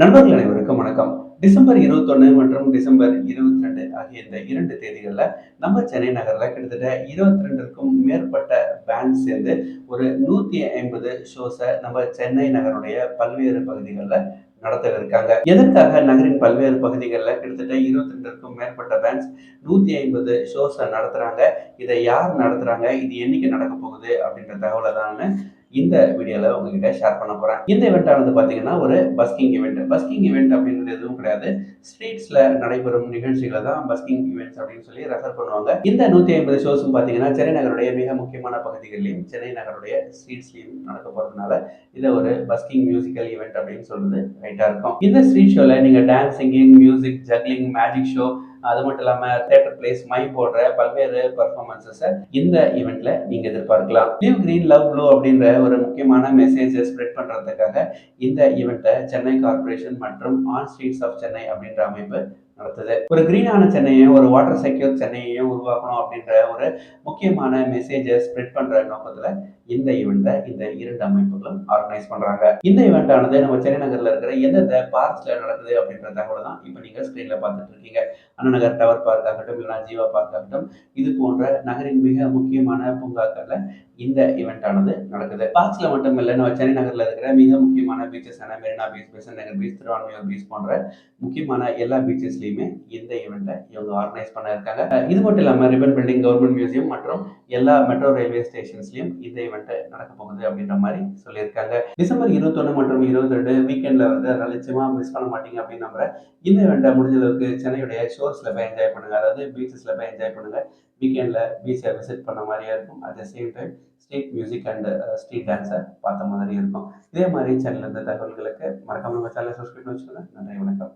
நண்பர்கள் அனைவருக்கும் வணக்கம். டிசம்பர் 21 மற்றும் டிசம்பர் 22 ஆகிய இந்த 2 தேதிகள்ல நம்ம சென்னை நகர்ல கிட்டத்தட்ட 22க்கும் மேற்பட்ட பேண்ட் சேர்ந்து ஒரு 150 ஷோஸ நம்ம சென்னை நகருடைய பல்வேறு பகுதிகள்ல நடத்தவிருக்காங்க. எதற்காக நகரின் பல்வேறு பகுதிகள்ல கிட்டத்தட்ட 22க்கும் மேற்பட்ட பேண்ட்ஸ் 150 ஷோஸ நடத்துறாங்க? இதை யார் நடத்துறாங்க? இது என்னைக்கு நடக்க போகுது? அப்படின்ற தகவல தான் இந்த வீடியோல உங்ககிட்ட ஷேர் பண்ண போறேன். இந்த ஈவெண்ட் ஆனது பாத்தீங்கன்னா ஒரு பஸ்கிங் ஈவெண்ட். பஸ்கிங் ஈவெண்ட் அப்படின்றது எதுவும் கிடையாது. ஸ்ட்ரீட்ஸ்ல நடைபெறும் நிகழ்ச்சிகளை தான் பஸ்கிங் ஈவெண்ட்ஸ் அப்படின்னு சொல்லி ரெஃபர் பண்ணுவாங்க. இந்த 150 ஷோஸும் பாத்தீங்கன்னா சென்னை நகருடைய மிக முக்கியமான பகுதிகளிலும் சென்னை நகருடைய ஸ்ட்ரீட்ஸ்லயும் நடக்க போறதுனால இதை ஒரு பஸ்கிங் மியூசிக்கல் ஈவெண்ட் அப்படின்னு சொல்றது ரைட்டா இருக்கும். இந்த ஸ்ட்ரீட் ஷோல நீங்க dance, singing, music, juggling, magic show, அது மட்டும் இல்லாம தியேட்டர் பிளேஸ், மைம் போடுற பல்வேறு பெர்ஃபார்மன்ஸஸ் இந்த ஈவெண்ட்ல நீங்க எதிர்பார்க்கலாம். லிவ் கிரீன் லவ் ப்ளூ அப்படின்ற ஒரு முக்கியமான மெசேஜை ஸ்ப்ரெட் பண்றதுக்காக இந்த ஈவெண்ட்டை சென்னை கார்பரேஷன் மற்றும் ஆன் ஸ்ட்ரீட்ஸ் ஆஃப் சென்னை அப்படின்ற அமைப்பு நடத்துது. ஒரு கிரீனான சென்னையும் ஒரு வாட்டர் செக்யூர் சென்னையையும் உருவாக்கணும் அப்படின்ற ஒரு முக்கியமான மெசேஜை ஸ்ப்ரெட் பண்ற நோக்கத்துல இந்த ஈவெண்ட்டை இந்த 2 அமைப்புகளும் ஆர்கனைஸ் பண்றாங்க. இந்த ஈவெண்ட் ஆனது நம்ம சென்னை நகர்ல இருக்கிற எந்தெந்த பார்க்ஸ்ல நடக்குது அப்படின்ற தகவலை தான் இப்போ நீங்க ஸ்கிரீன்ல பார்த்துட்டு இருக்கீங்க. அண்ணா நகர் டவர் பார்க் ஆகட்டும், இல்லைனா ஜீவா பார்க் ஆகட்டும், இது போன்ற நகரின் மிக முக்கியமான பூங்காக்கள்ல இந்த ஈவெண்ட் ஆனது நடக்குது. பார்க்ஸ்ல மட்டும் இல்லை, நம்ம சென்னை நகர்ல இருக்கிற மிக முக்கியமான பீச்சஸான மெரினா பீச், பெசன்ட் நகர் பீச், திருவான்மியூர் பீச் போன்ற முக்கியமான எல்லா பீச்சஸ்லயுமே இந்த ஈவெண்ட்டை இவங்க ஆர்கனைஸ் பண்ண இருக்காங்க. இது மட்டும் இல்லாம ரிப்பன் பில்டிங், கவர்மெண்ட் மியூசியம் மற்றும் எல்லா மெட்ரோ ரயில்வே ஸ்டேஷன்ஸ்லயும் இந்த ஈவெண்ட் நடக்க போகுது அப்படின்ற மாதிரி சொல்லியிருக்காங்க. டிசம்பர் 21 மற்றும் 22 வீக்கெண்ட்ல வந்து அதனால நிச்சயமா மிஸ் பண்ண மாட்டீங்க அப்படின்னு நம்புறேன். இந்த ஈவெண்ட்டை முடிஞ்ச அளவுக்கு சென்னையுடைய ஷோர்ஸ்ல போய் என்ஜாய் பண்ணுங்க. அதாவது பீச்சஸ்ல போய் என்ஜாய் பண்ணுங்க. வீக்கெண்ட்ல பீச்சை விசிட் பண்ண மாதிரியே இருக்கும். At the same time street music and street டான்ஸை பார்த்த மாதிரி இருக்கும். இதே மாதிரி சேனல் இருந்த தகவல்களுக்கு மறக்காம நம்ம சேனலை சப்ஸ்கிரைப் பண்ணி வச்சுக்கோங்க. நன்றி, வணக்கம்.